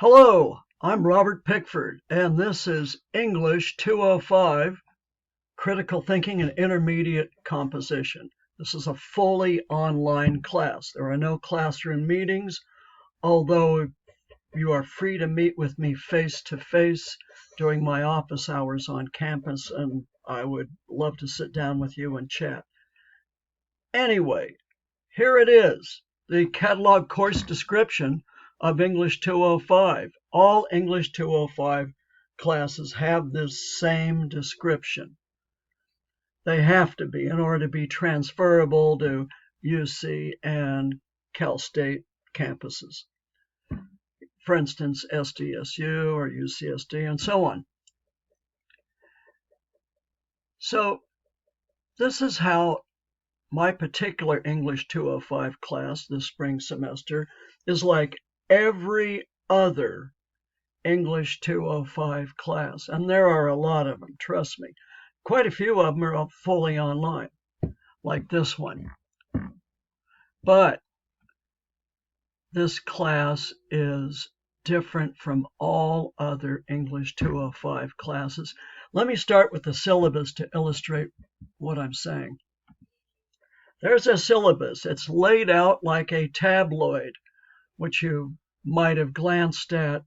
Hello, I'm Robert Pickford, and this is English 205, Critical Thinking and Intermediate Composition. This is a fully online class. There are no classroom meetings, although you are free to meet with me face-to-face during my office hours on campus, and I would love to sit down with you and chat. Anyway, here it is, the catalog course description of English 205. All English 205 classes have this same description. They have to be in order to be transferable to UC and Cal State campuses. For instance, SDSU or UCSD and so on. So this is how my particular English 205 class this spring semester is like every other English 205 class, and there are a lot of them, trust me. Quite a few of them are fully online, like this one. But this class is different from all other English 205 classes. Let me start with the syllabus to illustrate what I'm saying. There's a syllabus. It's laid out like a tabloid, which you might have glanced at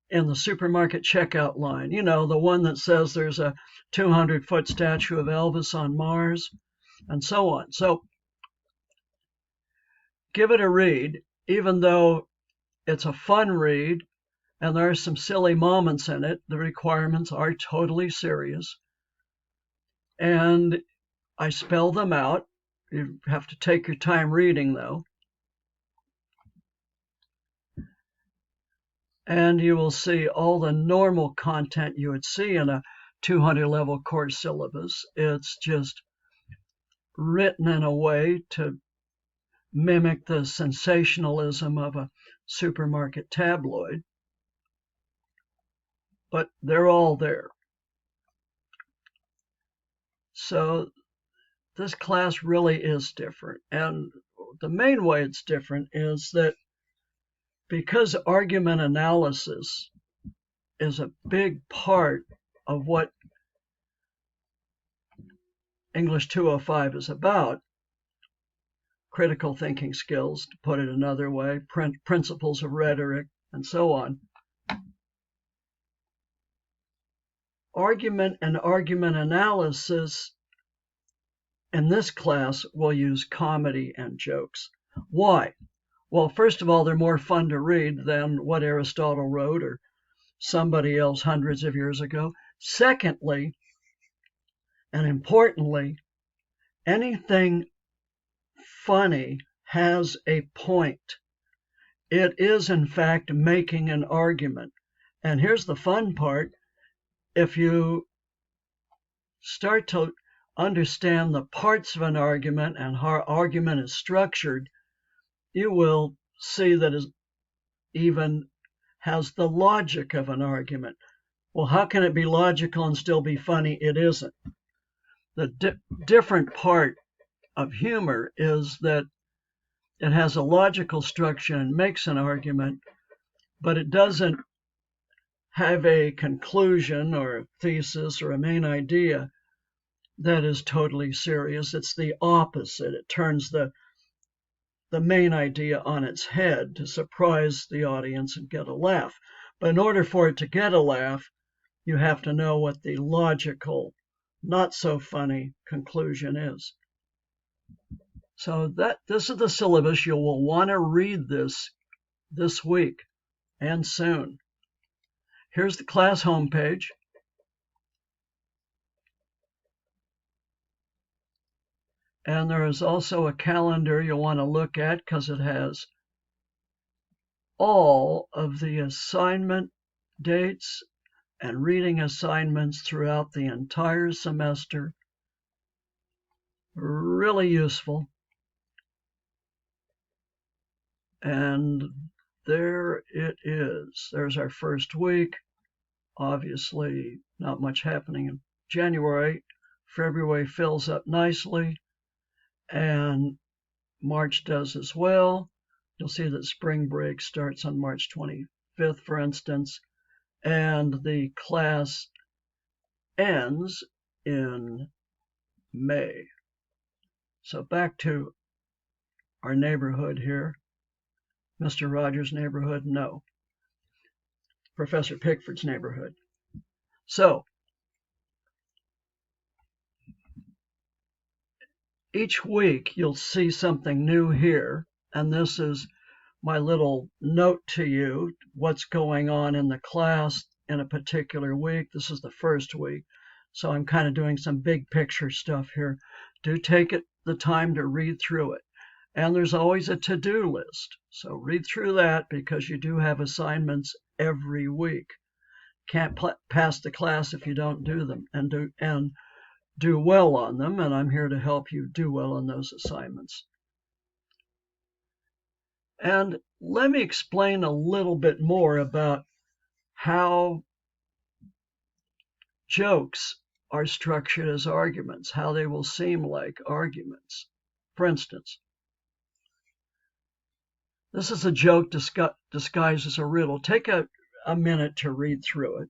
in the supermarket checkout line. You know, the one that says there's a 200-foot statue of Elvis on Mars, and so on. So give it a read, even though it's a fun read and there are some silly moments in it. The requirements are totally serious. And I spell them out. You have to take your time reading, though. And you will see all the normal content you would see in a 200 level course syllabus. It's just written in a way to mimic the sensationalism of a supermarket tabloid. But they're all there. So this class really is different. And the main way it's different is that because argument analysis is a big part of what English 205 is about, critical thinking skills, to put it another way, principles of rhetoric, and so on. Argument and argument analysis in this class will use comedy and jokes. Why? Well, first of all, they're more fun to read than what Aristotle wrote or somebody else hundreds of years ago. Secondly, and importantly, anything funny has a point. It is, in fact, making an argument. And here's the fun part. If you start to understand the parts of an argument and how argument is structured, you will see that it even has the logic of an argument. Well, how can it be logical and still be funny? It isn't. The different part of humor is that it has a logical structure and makes an argument, but it doesn't have a conclusion or a thesis or a main idea that is totally serious. It's the opposite. It turns the main idea on its head to surprise the audience and get a laugh. But in order for it to get a laugh, you have to know what the logical, not so funny conclusion is. So this is the syllabus. You will want to read this week and soon. Here's the class homepage. And there is also a calendar you'll want to look at because it has all of the assignment dates and reading assignments throughout the entire semester. Really useful. And there it is. There's our first week. Obviously, not much happening in January. February fills up nicely, and March does as well. You'll see that spring break starts on March 25th 5th, for instance, and the class ends in May. So back to our neighborhood here. Mr. Rogers' neighborhood? No. Professor Pickford's neighborhood. So each week you'll see something new here, and this is my little note to you, what's going on in the class in a particular week. This is the first week, so I'm kind of doing some big picture stuff here. Do take the time to read through it. And there's always a to-do list, so read through that because you do have assignments every week. Can't pass the class if you don't do them and do well on them, and I'm here to help you do well on those assignments. And let me explain a little bit more about how jokes are structured as arguments, how they will seem like arguments. For instance, this is a joke disguised as a riddle. Take a minute to read through it.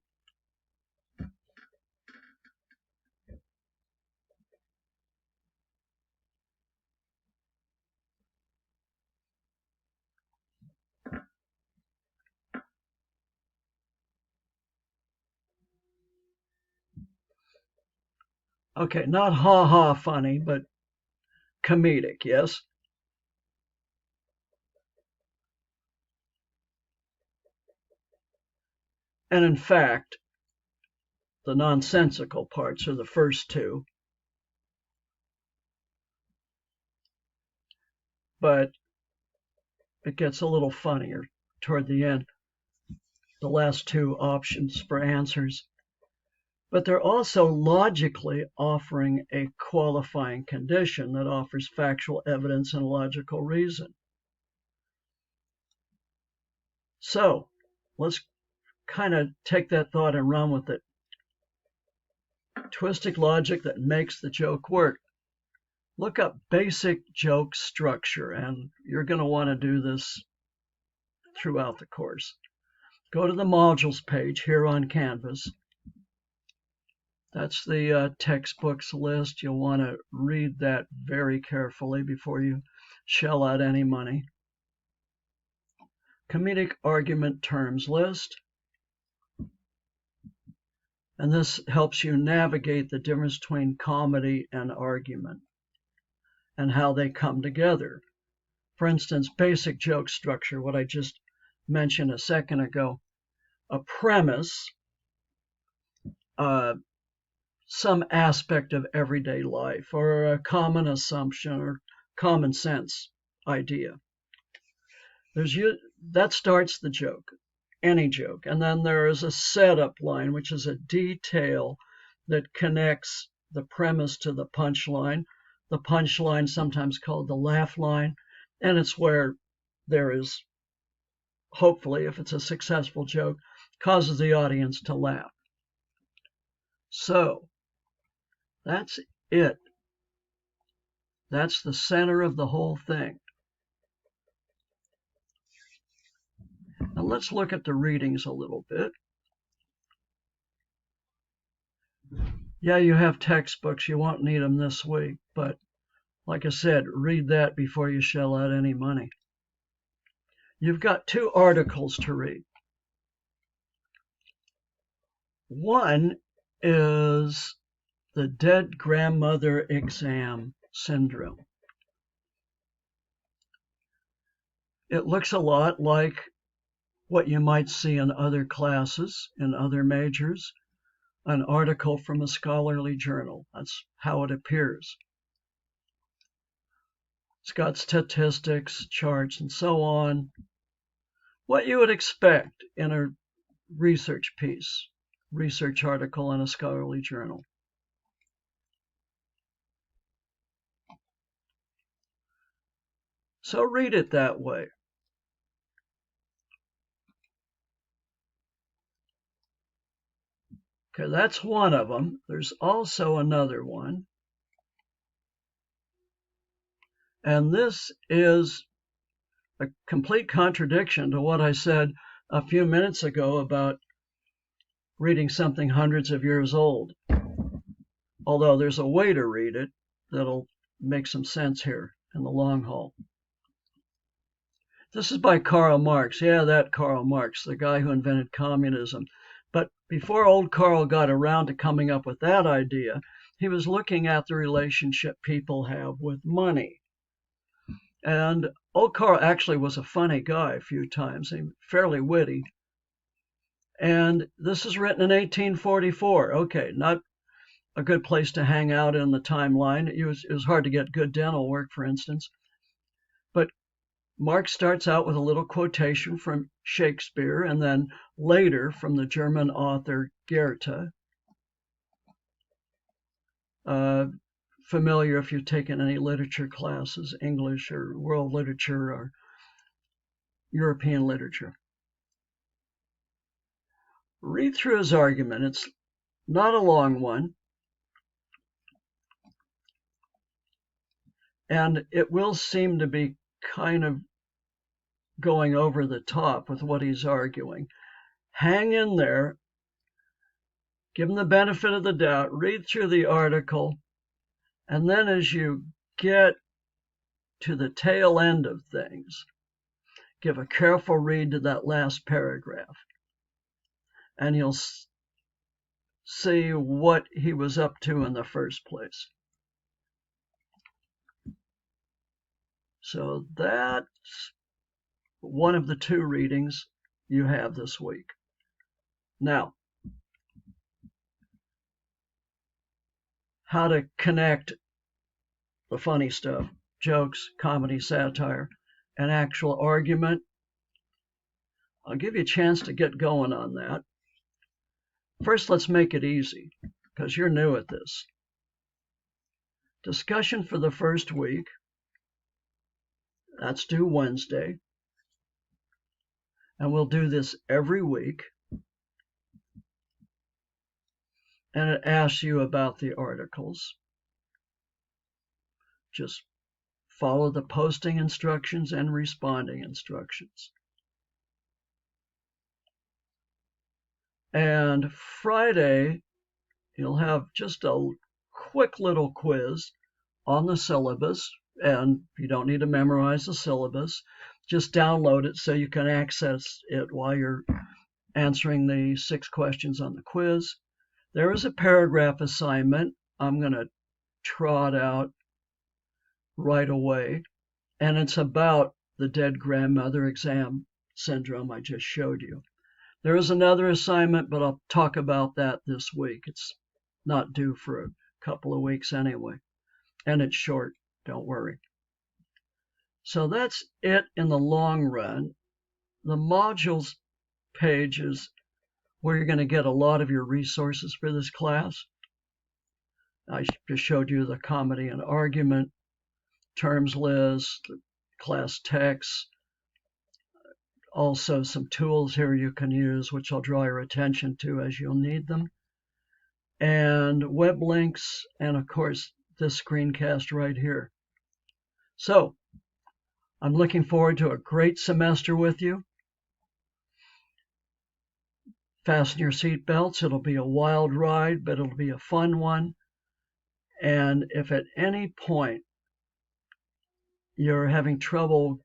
Okay, not ha-ha funny, but comedic, yes? And in fact, the nonsensical parts are the first two. But it gets a little funnier toward the end, the last two options for answers. But they're also logically offering a qualifying condition that offers factual evidence and logical reason. So let's kind of take that thought and run with it. Twistic logic that makes the joke work. Look up basic joke structure, and you're going to want to do this throughout the course. Go to the modules page here on Canvas. That's the textbooks list. You'll want to read that very carefully before you shell out any money. Comedic argument terms list. And this helps you navigate the difference between comedy and argument and how they come together. For instance, basic joke structure, what I just mentioned a second ago. A premise, some aspect of everyday life, or a common assumption or common sense idea. That starts the joke, any joke. And then there is a setup line, which is a detail that connects the premise to the punchline. The punchline, sometimes called the laugh line, and it's where there is, hopefully, if it's a successful joke, causes the audience to laugh. So that's it. That's the center of the whole thing. Now let's look at the readings a little bit. Yeah, you have textbooks. You won't need them this week, but like I said, read that before you shell out any money. You've got two articles to read. One is the dead grandmother exam syndrome. It looks a lot like what you might see in other classes, in other majors, an article from a scholarly journal. That's how it appears. It's got statistics, charts, and so on. What you would expect in a research piece, research article in a scholarly journal. So read it that way. Okay, that's one of them. There's also another one. And this is a complete contradiction to what I said a few minutes ago about reading something hundreds of years old, although there's a way to read it that'll make some sense here in the long haul. This is by Karl Marx. Yeah, that Karl Marx, the guy who invented communism. But before old Karl got around to coming up with that idea, he was looking at the relationship people have with money. And old Karl actually was a funny guy a few times, fairly witty. And this is written in 1844. Okay, not a good place to hang out in the timeline. It was hard to get good dental work, for instance. But Marx starts out with a little quotation from Shakespeare and then later from the German author Goethe. Familiar if you've taken any literature classes, English or world literature or European literature. Read through his argument. It's not a long one. And it will seem to be kind of going over the top with what he's arguing. Hang in there. Give him the benefit of the doubt. Read through the article. And then as you get to the tail end of things, give a careful read to that last paragraph. And you'll see what he was up to in the first place. So that's one of the two readings you have this week. Now, how to connect the funny stuff, jokes, comedy, satire, and actual argument. I'll give you a chance to get going on that. First, let's make it easy, because you're new at this. Discussion for the first week. That's due Wednesday. And we'll do this every week. And it asks you about the articles. Just follow the posting instructions and responding instructions. And Friday, you'll have just a quick little quiz on the syllabus. And you don't need to memorize the syllabus. Just download it so you can access it while you're answering the 6 questions on the quiz. There is a paragraph assignment I'm going to trot out right away. And it's about the dead grandmother exam syndrome I just showed you. There is another assignment, but I'll talk about that this week. It's not due for a couple of weeks anyway. And it's short, don't worry. So that's it in the long run. The modules page is where you're going to get a lot of your resources for this class. I just showed you the comedy and argument, terms list, the class text, also some tools here you can use, which I'll draw your attention to as you'll need them, and web links, and of course this screencast right here. So I'm looking forward to a great semester with you. Fasten your seatbelts. It'll be a wild ride, but it'll be a fun one. And if at any point you're having trouble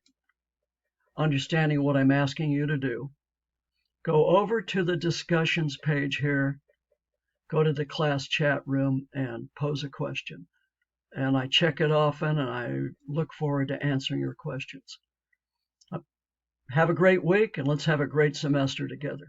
understanding what I'm asking you to do, go over to the discussions page here, go to the class chat room and pose a question. And I check it often and I look forward to answering your questions. Have a great week and let's have a great semester together.